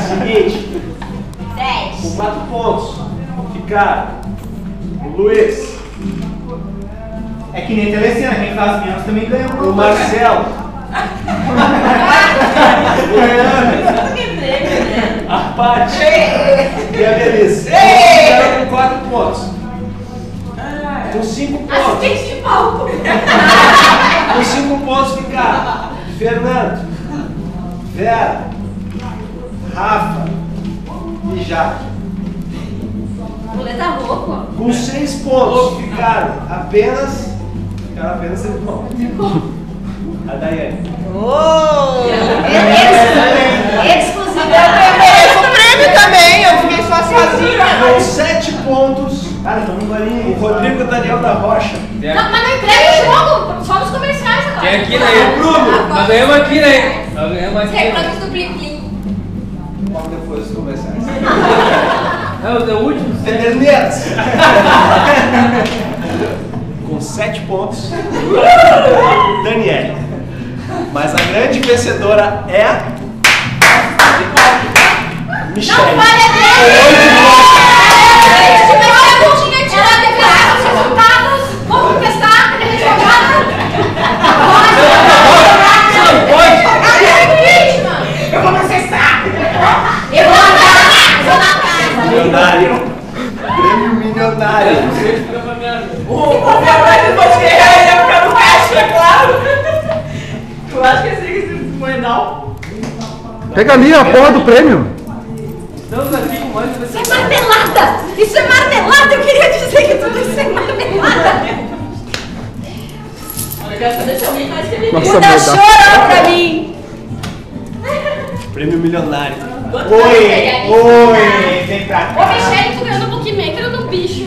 Seguinte. 10. Com 4 pontos. Ficaram o Luiz. É que nem telecena, quem faz menos também ganha um. O Marcelo. O Leandro. A Paty. E a Melissa. Ficaram com 4 pontos. Com 5 pontos. Assistente de palco. Com 5 pontos ficaram Fernando, Vera, Rafa e Jaque. Muleta rouco. Com 6 pontos ficaram apenas irmão. A Daiane. Exclusivo. Eu mereço um prêmio também, eu fiquei só sozinha. Com 7 pontos. Cara, tô no golinho. O Rodrigo Daniel da Rocha. Não, mas não entrega o jogo, só nos comerciais agora. Tem aqui, né? Bruno. Nós ganhamos aqui, né? Nós ganhamos aqui. Reclames do Plim Plim. Logo depois dos comerciais. É o teu último? Federneiros. Com 7 pontos. Daniele. Mas a grande vencedora é a Michelle. Não vale a Se pegar a pontinha e tirar de graça os resultados, vamos testar, resultado. Eu vou processar. Eu vou na casa. Milionário. Prêmio milionário. O meu pai depois que ia ficar no caixa, é claro. Eu acho que esse moedal. Pega ali a porra do prêmio. Estamos aqui com mais Isso é marmelada! Isso é marmelada! Eu queria dizer que tudo isso é marmelada! Eu quero saber se alguém mais quer Nossa, Dá merda. chorão pra mim! Prêmio milionário. Oi, vem pra Ô, cá. Michele, tu ganhou no Bookmaker ou no bicho?